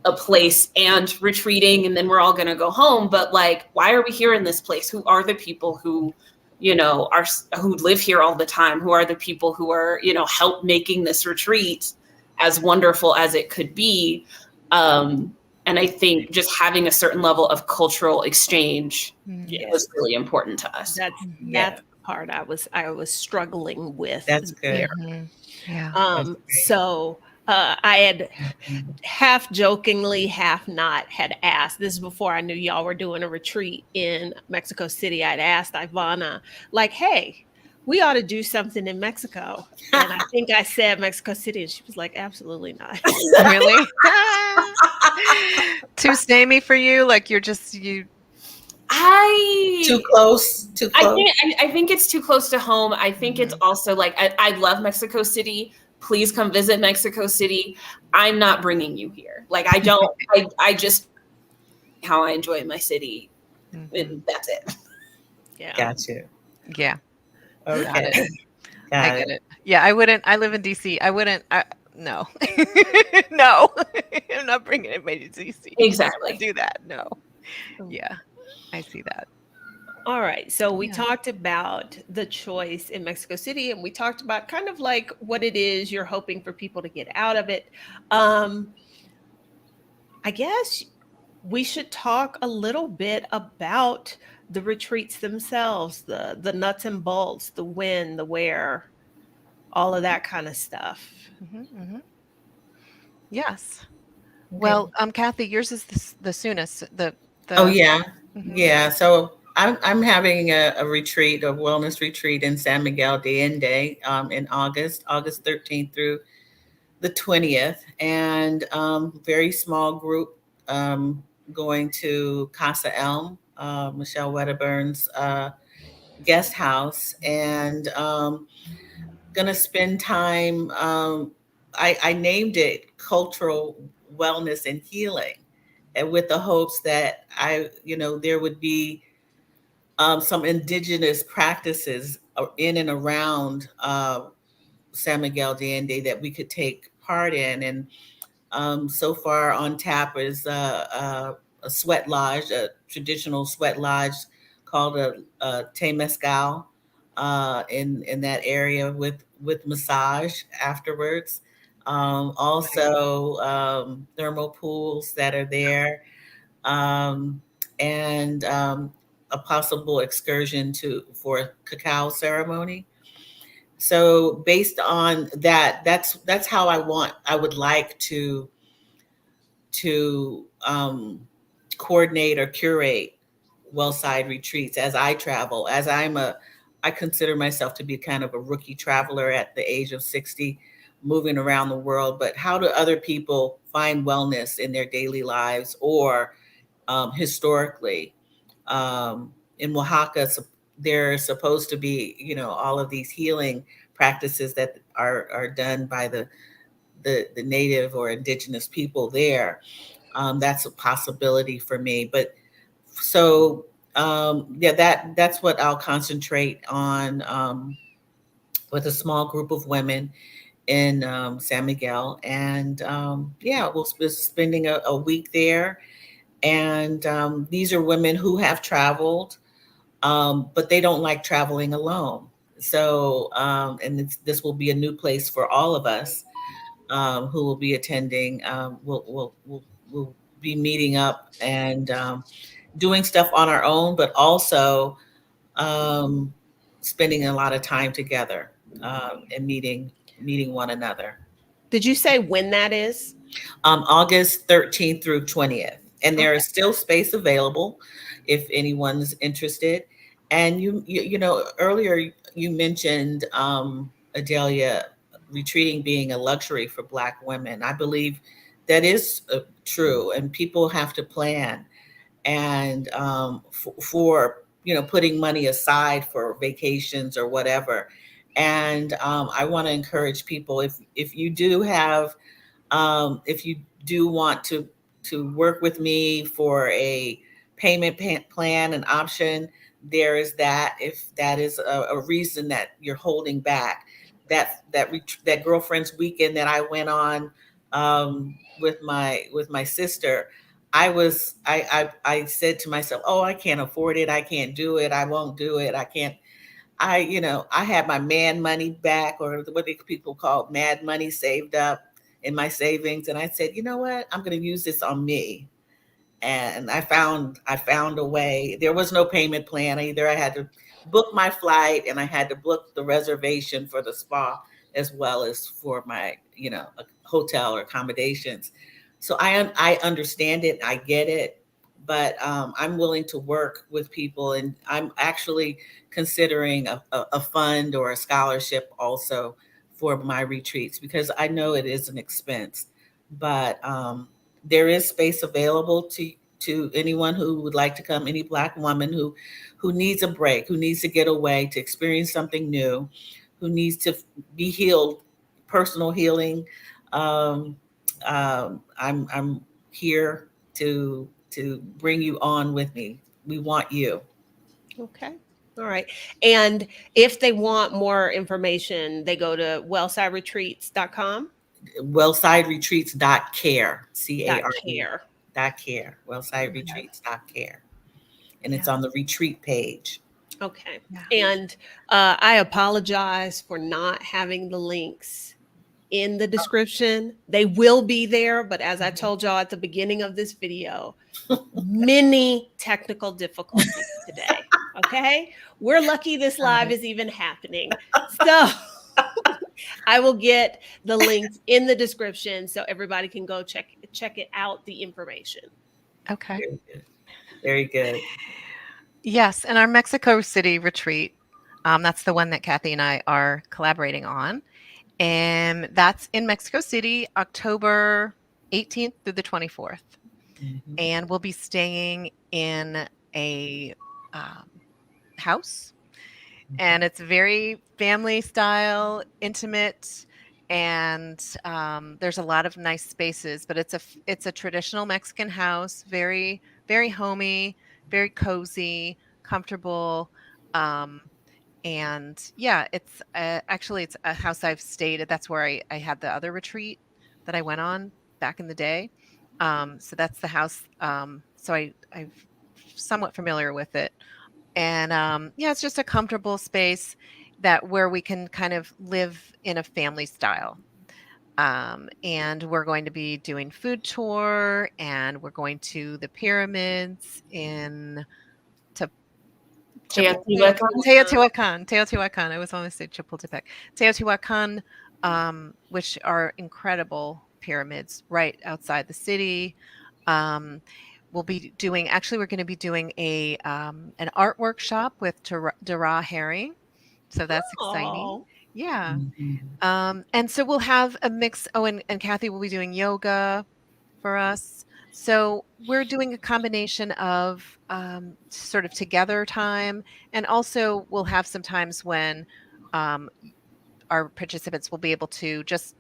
a place and retreating and then we're all going to go home, but like, why are we here in this place? Who are the people who are who live here all the time? Who are the people who are help making this retreat as wonderful as it could be? And I think just having a certain level of cultural exchange Mm. Yes. was really important to us. That's Mhm. Yeah. the part I was struggling with That's there. good. Mhm. Yeah. That's great. So I had Mhm. half jokingly, half not, had asked. This is before I knew y'all were doing a retreat in Mexico City. I'd asked Ivana, like, "Hey, we ought to do something in Mexico." And I think I said Mexico City, and she was like, "Absolutely not." Really? Too samey for you? Like you're just you Too I close. Too I close. think I think it's too close to home. I think it's Mhm. also like I love Mexico City. Please come visit Mexico City. I'm not bringing you here. Like I don't. I just how I enjoy my city, Mhm. and that's it. Yeah. Got you. Yeah, got Okay. it. I Got get it. it. Yeah, I wouldn't. I live in DC. I wouldn't. No, no. I'm not bringing anybody to DC. I Exactly. do that. No. Yeah, I see that. All right. So we Yeah. talked about the choice in Mexico City, and we talked about kind of like what it is you're hoping for people to get out of it. Um, I guess we should talk a little bit about the retreats themselves, the nuts and bolts, the when, the where, all of that kind of stuff. Hmm. Hmm. Yes. Okay. Well, Kathy, yours is the soonest. Oh The. yeah. Mhm. Yeah. So I'm having a retreat, a wellness retreat in San Miguel de Allende in August 13th through the 20th, and very small group going to Casa Elm, Michelle Wedderburn's guest house, and gonna spend time. I named it cultural wellness and healing, and with the hopes that there would be some indigenous practices in and around San Miguel de Allende that we could take part in. And so far on tap is a sweat lodge, a traditional sweat lodge called a Te Mescal in that area with massage afterwards. Also, thermal pools that are there, um, and a possible excursion to for a cacao ceremony. So based on that, that's how I would like to coordinate or curate Wellside retreats as I travel. As I consider myself to be kind of a rookie traveler at the age of 60, moving around the world. But how do other people find wellness in their daily lives or historically? In Oaxaca, there's supposed to be, all of these healing practices that are done by the native or indigenous people there. That's a possibility for me. But so yeah, that's what I'll concentrate on with a small group of women in San Miguel, and yeah, we'll be spending a week there. And these are women who have traveled, but they don't like traveling alone. So, and this will be a new place for all of us who will be attending. We'll be meeting up and doing stuff on our own, but also um, spending a lot of time together and meeting one another. Did you say when that is? August 13th through 20th. And there Okay. is still space available if anyone's interested. And earlier you mentioned, Adelia, retreating being a luxury for Black women. I believe that is true, and people have to plan and for putting money aside for vacations or whatever. And I want to encourage people, if you do have if you do want to work with me for a payment plan and option, there is that. If that is a reason that you're holding back, that girlfriend's weekend that I went on with my sister, I said to myself, oh, I can't afford it. I can't do it. I won't do it. I can't. I had my man money back, or what people call mad money, saved up in my savings. And I said, you know what? I'm going to use this on me. And I found a way. There was no payment plan either. I had to book my flight, and I had to book the reservation for the spa as well as for my, a hotel or accommodations. So I understand it. I get it. But I'm willing to work with people, and I'm actually considering a fund or a scholarship also for my retreats, because I know it is an expense. But there is space available to anyone who would like to come, any Black woman who needs a break, who needs to get away, to experience something new, who needs to be healed, personal healing. Um, I'm here to bring you on with me. We want you. Okay. All right. And if they want more information, they go to wellsideretreats.com. Wellsideretreats.care, care, .care. care, Okay. wellsideretreats.care. And it's Yeah. on the retreat page. Okay. Yeah. And I apologize for not having the links in the description. They will be there, but as I told y'all at the beginning of this video, many technical difficulties today. Okay. We're lucky this live is even happening. So I will get the links in the description so everybody can go check it out, the information. Okay. Very good. Very good. Yes, and our Mexico City retreat, that's the one that Kathy and I are collaborating on. And that's in Mexico City, October 18th through the 24th. Mhm. And we'll be staying in a house, and it's very family style, intimate, and there's a lot of nice spaces. But it's a traditional Mexican house, very very homey, very cozy, comfortable. And yeah, it's actually it's a house I've stayed at. That's where I had the other retreat that I went on back in the day. So that's the house. So I'm somewhat familiar with it. And yeah, it's just a comfortable space that where we can kind of live in a family style. And we're going to be doing food tour, and we're going to the pyramids in Teotihuacan. Teotihuacan. I was almost say Chapultepec. Teotihuacan, which are incredible pyramids right outside the city. Um, we'll be doing. Actually, we're going to be doing a an art workshop with Dara Herring. So that's exciting. Oh, Yeah. Mhm. And so we'll have a mix. Oh, and Kathy will be doing yoga for us. So we're doing a combination of sort of together time, and also we'll have some times when um, our participants will be able to just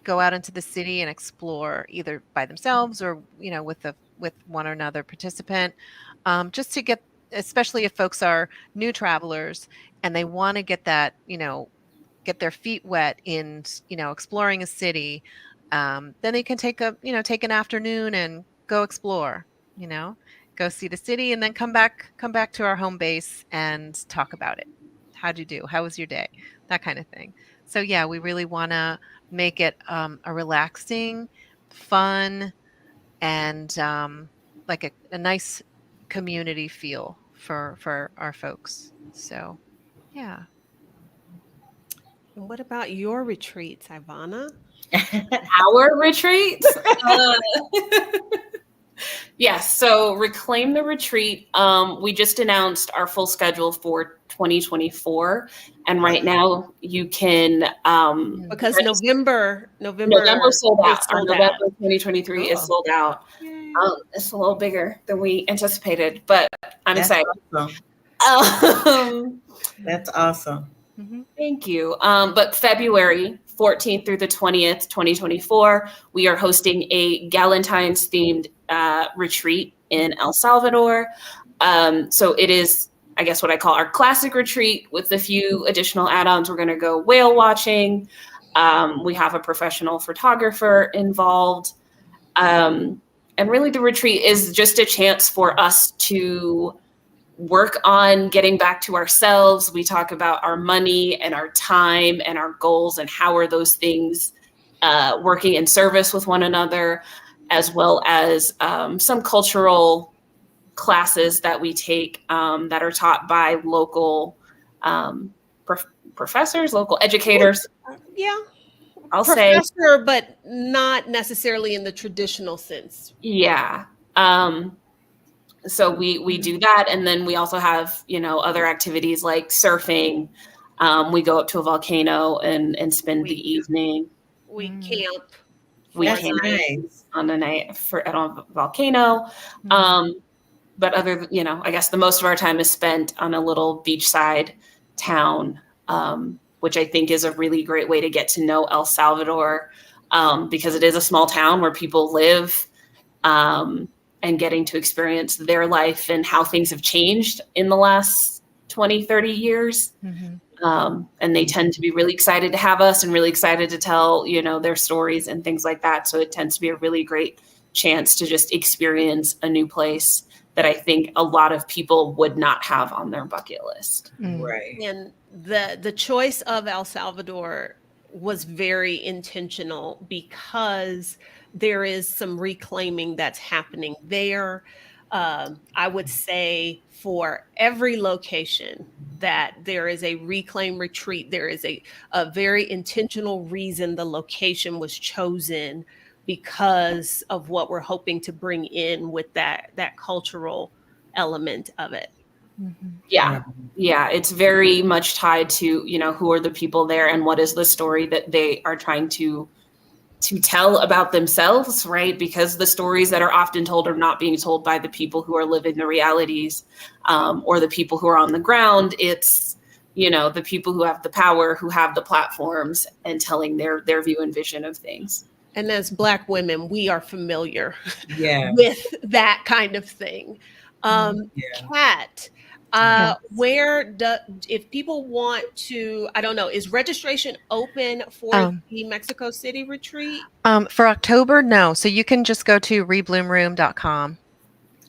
go out into the city and explore either by themselves or with one or another participant, just to get, especially if folks are new travelers and they want to get that get their feet wet in exploring a city. Then they can take an afternoon and go explore, you know go see the city, and then come back to our home base and talk about it. How'd you do? How was your day? That kind of thing. So yeah, we really want to make it a relaxing, fun, and like a nice community feel for our folks. So yeah. and what about your retreats, Ivana? Our retreats. Yes, so Reclaim the Retreat. We just announced our full schedule for 2024, and right now you can Because November sold is out. Our sold November out. 2023 is Oh. sold out. Yay. It's a little bigger than we anticipated, but I'm That's excited. awesome. Um, That's awesome. Mm-hmm. Thank you. But February 14th through the 20th, 2024, we are hosting a Galentine's themed retreat in El Salvador. So it is, I guess, what I call our classic retreat with a few additional add-ons. We're going to go whale watching. We have a professional photographer involved. And really the retreat is just a chance for us to work on getting back to ourselves. We talk about our money and our time and our goals and how are those things working in service with one another, as well as some cultural classes that we take that are taught by local professors, local educators. Yeah, I'll say, professor, but not necessarily in the traditional sense. yeah. So we do that, and then we also have other activities like surfing. We go up to a volcano and spend the evening. We camp. We for That's a camp night. nice. on the night at a volcano. But I guess the most of our time is spent on a little beachside town, which I think is a really great way to get to know El Salvador, because it is a small town where people live. And getting to experience their life and how things have changed in the last 20, 30 years. Mm-hmm. And they tend to be really excited to have us and really excited to tell, their stories and things like that. So it tends to be a really great chance to just experience a new place that I think a lot of people would not have on their bucket list. Right. And the choice of El Salvador was very intentional because there is some reclaiming that's happening there. I would say for every location that there is a reclaim retreat, there is a very intentional reason the location was chosen because of what we're hoping to bring in with that cultural element of it. Mm-hmm. Yeah, it's very much tied to who are the people there and what is the story that they are trying to tell about themselves, right? Because the stories that are often told are not being told by the people who are living the realities, or the people who are on the ground. It's the people who have the power, who have the platforms, and telling their view and vision of things. And as Black women, we are familiar Yeah. with that kind of thing. Yeah. Kat, If people want to, I don't know, is registration open for the Mexico City retreat? For October, no. So you can just go to rebloomroom.com.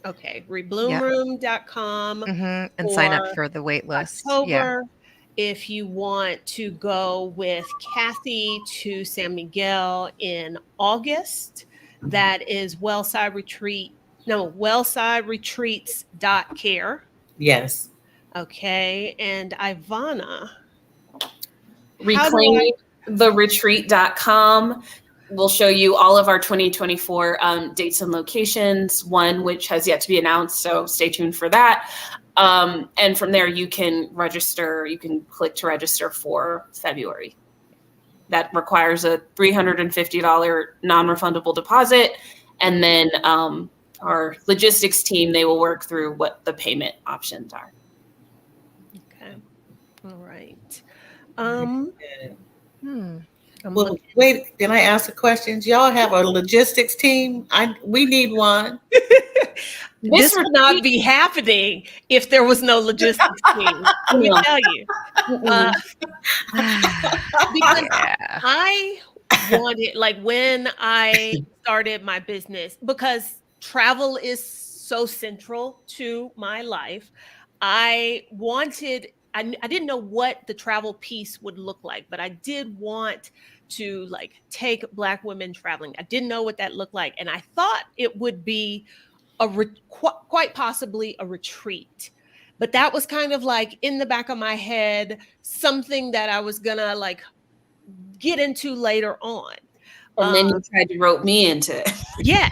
Okay, rebloomroom.com and sign up for the wait list. October. If you want to go with Kathy to San Miguel in August, that is Wellside Retreat. No, wellsideretreats.care. Yes. Okay, and Ivana. Reclaimtheretreat.com will show you all of our 2024 dates and locations, one which has yet to be announced, so stay tuned for that. And from there, you can register. You can click to register for February. That requires a $350 non-refundable deposit. And then our logistics team, they will work through what the payment options are. Okay. All right. Well, wait, can I ask a question? Do y'all have a logistics team? We need one. This would not be happening if there was no logistics team. Let me tell you. Because I wanted, like, when I started my business, because travel is so central to my life, I didn't know what the travel piece would look like, but I did want to, like, take Black women traveling. I didn't know what that looked like. And I thought it would be quite possibly a retreat. But that was kind of like in the back of my head, something that I was gonna like get into later on. And then you tried to rope me into it. Yes.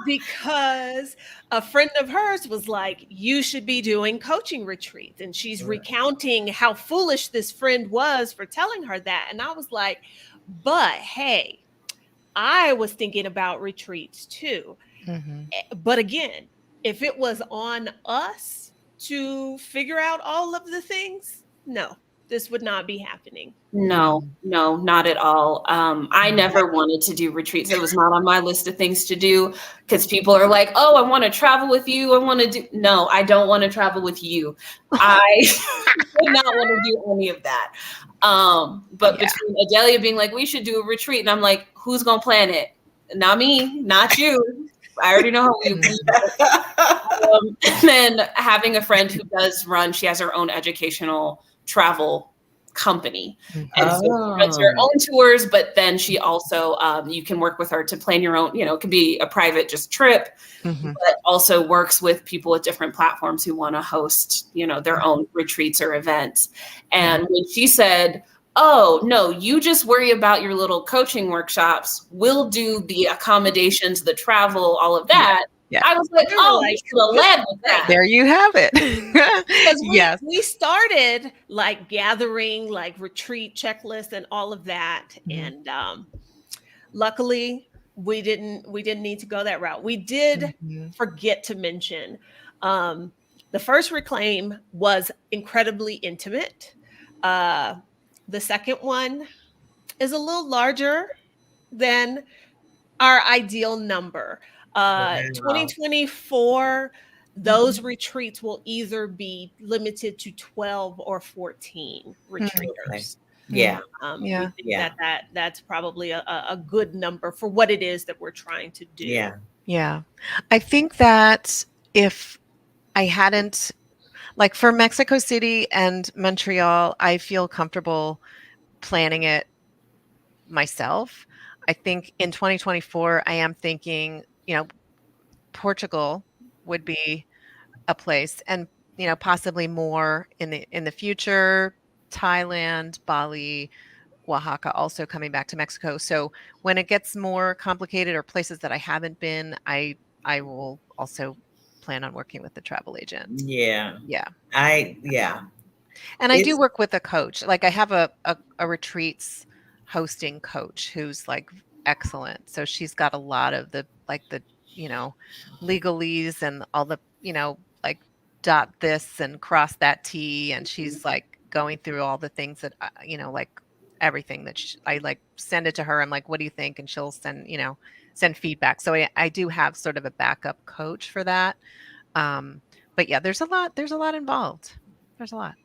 Because a friend of hers was like, you should be doing coaching retreats. And she's recounting how foolish this friend was for telling her that. And I was like, but hey, I was thinking about retreats too. But again, if it was on us to figure out all of the things, no, this would not be happening. No, not at all. I never wanted to do retreats. It was not on my list of things to do because people are like, oh, I want to travel with you. No, I don't want to travel with you. I would not want to do any of that. But between Adelia being like, we should do a retreat. And I'm like, who's going to plan it? Not me, not you. I already know how we and then having a friend who does she has her own educational travel company. And so she runs her own tours, but then she also, you can work with her to plan your own, it could be a private just trip, but also works with people at different platforms who want to host, their own retreats or events. And when she said, oh, no, you just worry about your little coaching workshops. We'll do the accommodations, the travel, all of that. Yeah. I was like, oh, you should have led with that. There you have it. Because we started like gathering like retreat checklists and all of that. And luckily we didn't need to go that route. We did forget to mention the first Reclaim was incredibly intimate. The second one is a little larger than our ideal number. 2024, those retreats will either be limited to 12 or 14 retreaters. Yeah. We think that's probably a good number for what it is that we're trying to do. Yeah. I think that if I hadn't, like for Mexico City and Montreal, I feel comfortable planning it myself. I think in 2024, I am thinking, Portugal would be a place, and possibly more in the future. Thailand, Bali, Oaxaca, also coming back to Mexico. So when it gets more complicated or places that I haven't been, I will also plan on working with the travel agent. Yeah. And I do work with a coach. Like I have a retreats hosting coach who's like excellent. So she's got a lot of the legalese and all the, like dot this and cross that T. And she's like going through all the things that, like everything that I like send it to her. I'm like, what do you think? And she'll send feedback. So I do have sort of a backup coach for that. But yeah, there's a lot involved. There's a lot.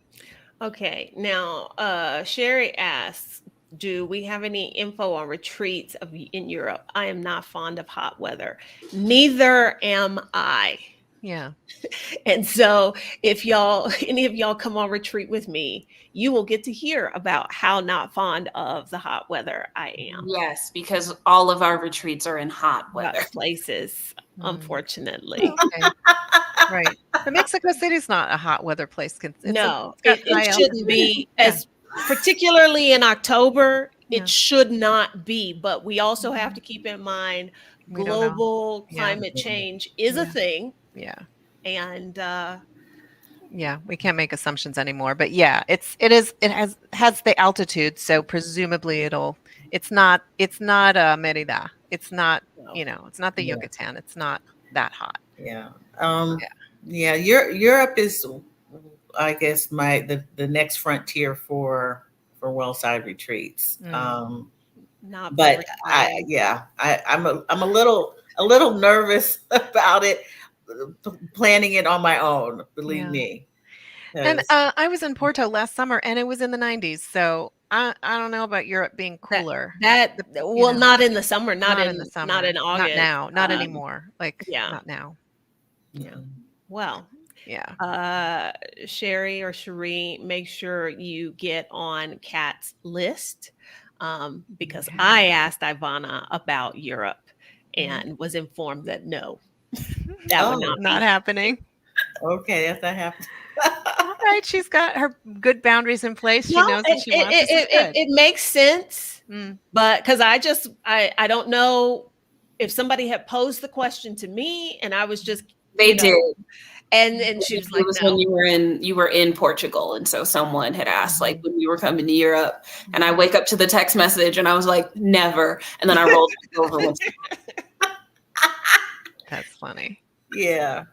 Okay, now Sherry asks, do we have any info on retreats in Europe? I am not fond of hot weather. Neither am I. Yeah. And so if y'all, any of y'all come on retreat with me, you will get to hear about how not fond of the hot weather I am. Yes, because all of our retreats are in hot weather. Hot places, Mm. unfortunately. Oh, okay. Right. But Mexico City's not a hot weather place. No, It's got it high shouldn't altitude. be, Yeah. as particularly in October, Yeah. it should not be. But we also have to keep in mind We don't know. global Yeah. climate change is a Yeah. thing. Yeah. And Yeah, we can't make assumptions anymore. But yeah, it has the altitude, so presumably it's not Merida. It's not, no. it's not the Yeah. Yucatan. It's not that hot. Yeah. Yeah. Yeah. Europe is, I guess, the next frontier for Wellside retreats. Mm. Not But very cold. I'm a little nervous about it, planning it on my own. Believe Yeah. me. And 'Cause- I was in Porto last summer, and it was in the 90s. So I don't know about Europe being cooler. Well, not in the summer, Not in the summer. not in Not August. now. Not anymore. Like, yeah. not now. Yeah. Well, Yeah. Sherry or Cherie, make sure you get on Kat's list, because I asked Ivana about Europe and was informed that no, that would not Not be happening. Okay, that's not happening. All right, she's got her good boundaries in place. She No, knows what she wants. This is good. it makes sense, Mm. but because I don't know if somebody had posed the question to me and I was just They did. and she was like, It was no. when you were in Portugal, and so someone had asked like when we were coming to Europe, and I wake up to the text message, and I was like, never, and then I rolled over. That's funny. Yeah.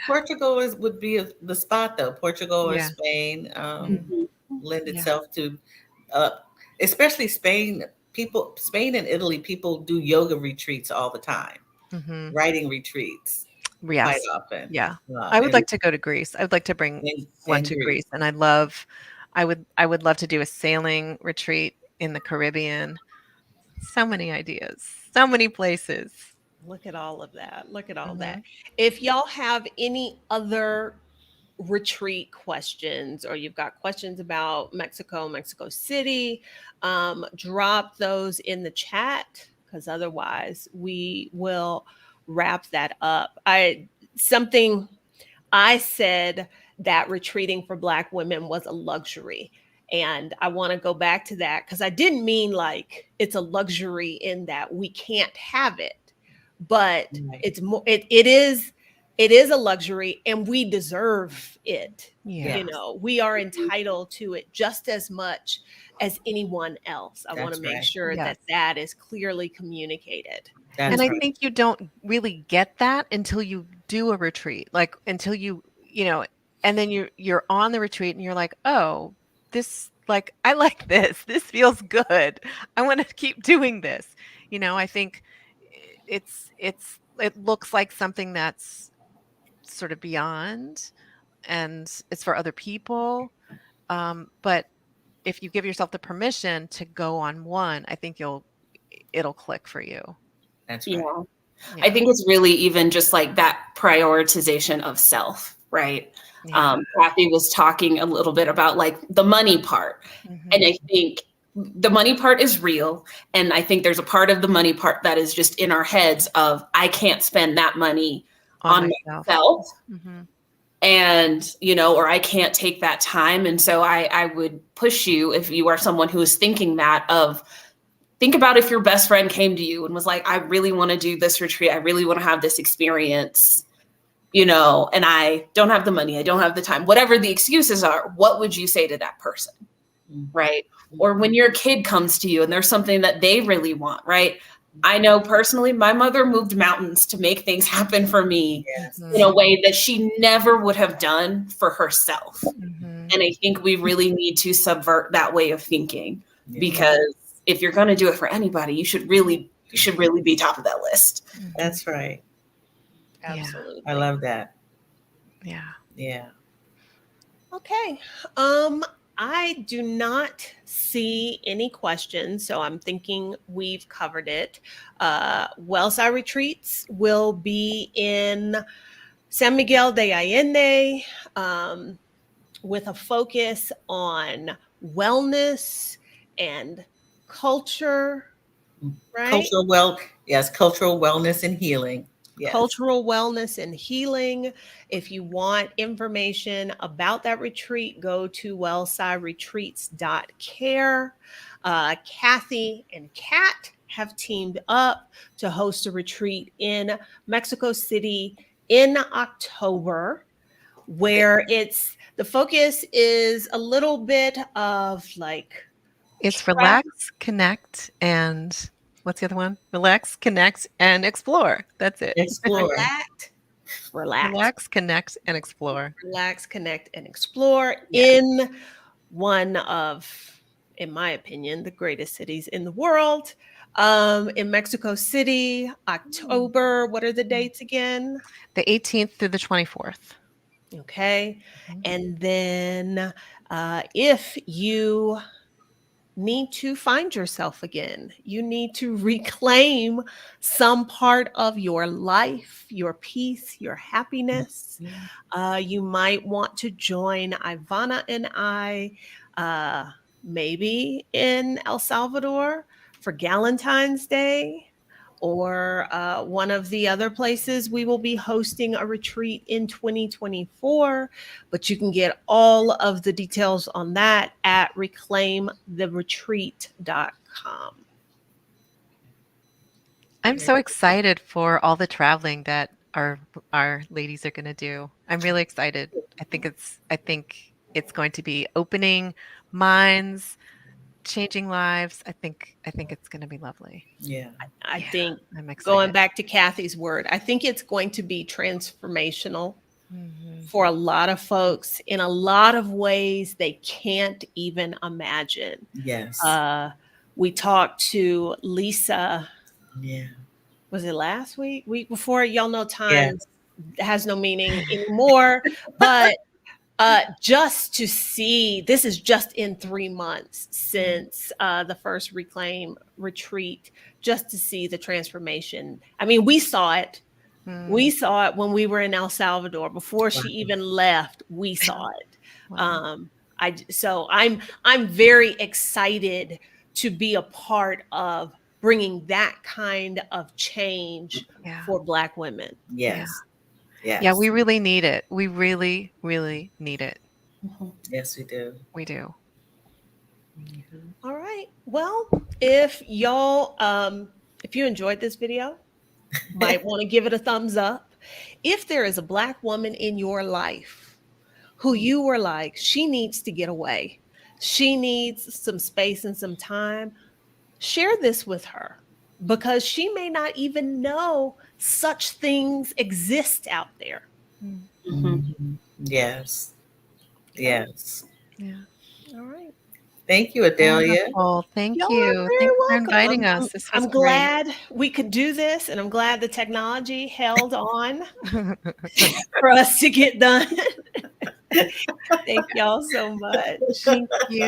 Portugal would be the spot though. Portugal or Spain lend itself to, especially Spain. Spain and Italy, people do yoga retreats all the time, writing retreats quite often. Yeah. I would like to go to Greece. I would like to bring one to Greece, and I would love to do a sailing retreat in the Caribbean. So many ideas, so many places. Look at all of that. Look at all that. If y'all have any other retreat questions, or you've got questions about Mexico City, drop those in the chat, because otherwise we will wrap that up. Something I said that retreating for Black women was a luxury. And I want to go back to that, because I didn't mean like it's a luxury in that we can't have it, but it's more, it is a luxury and we deserve it. Yeah. We are entitled to it just as much as anyone else. I want to make sure that is clearly communicated. And I think you don't really get that until you do a retreat, like until and then you're on the retreat and you're like, oh, this, like, I like this. This feels good. I want to keep doing this. I think it looks like something that's sort of beyond, and it's for other people. But if you give yourself the permission to go on one, I think it'll click for you. That's right. I think it's really even just like that prioritization of self, right? Kathy was talking a little bit about like the money part. And I think the money part is real. And I think there's a part of the money part that is just in our heads of, I can't spend that money on myself. And, or I can't take that time. And so I would push you, if you are someone who is thinking that, think about if your best friend came to you and was like, I really want to do this retreat. I really want to have this experience, and I don't have the money. I don't have the time, whatever the excuses are. What would you say to that person? Right. Or when your kid comes to you and there's something that they really want, right? I know personally, my mother moved mountains to make things happen for me in a way that she never would have done for herself. And I think we really need to subvert that way of thinking, because if you're going to do it for anybody, you should really be top of that list. That's right. Absolutely. I love that. Yeah. Yeah. Okay. I do not see any questions, so I'm thinking we've covered it. Wellside Retreats will be in San Miguel de Allende, with a focus on wellness and culture, right? Cultural wellness and healing. Yes. Cultural wellness and healing. If you want information about that retreat, go to wellsideretreats.care. Kathy and Kat have teamed up to host a retreat in Mexico City in October, where the focus is a little bit of like It's travel. relax, connect, and what's the other one? Relax, connect, and explore. That's it. Explore. Relax, Relax, connect, and explore. relax, connect, and explore Yeah. in one of, in my opinion, the greatest cities in the world. In Mexico City, October. What are the dates again? The 18th through the 24th. Okay. Mhm. And then if you need to find yourself again, you need to reclaim some part of your life, your peace, your happiness. You might want to join Ivana and I, uh, maybe in El Salvador for Galentine's Day, or one of the other places we will be hosting a retreat in 2024. But you can get all of the details on that at reclaimtheretreat.com. I'm so excited for all the traveling that our ladies are going to do. I'm really excited. I think it's going to be opening minds, changing lives. I think it's going to be lovely. Yeah. I Yeah, think, I'm going excited. back to Kathy's word, I think it's going to be transformational Mhm. for a lot of folks in a lot of ways they can't even imagine. Yes. Uh, we talked to Lisa, Yeah. was it last week? Week before? Y'all know Yeah. time has no meaning anymore. But just to see, this is just in 3 months since the first Reclaim retreat, just to see the transformation. I mean, we saw it. We Mm, saw it when we were in El Salvador. Before Wow. she even left, we saw it. wow. I'm very excited to be a part of bringing that kind of change Yeah. for Black women. Yeah. Yes. Yeah, Yes. we really need it. We really, really need it. Yes, we do. We do. Mhm. All right. Well, if you enjoyed this video, might want to give it a thumbs up. If there is a Black woman in your life who you were like, she needs to get away, she needs some space and some time, share this with her, because she may not even know such things exist out there. Mm, Mhm. Yes. Okay. Yes. yeah. All right. Thank you, Adelia. Wonderful. Thank Y'all are you. very Thanks for welcome. inviting us. This was I'm great. glad we could do this, and I'm glad the technology held on for us to get done. Thank y'all so much. Thank you.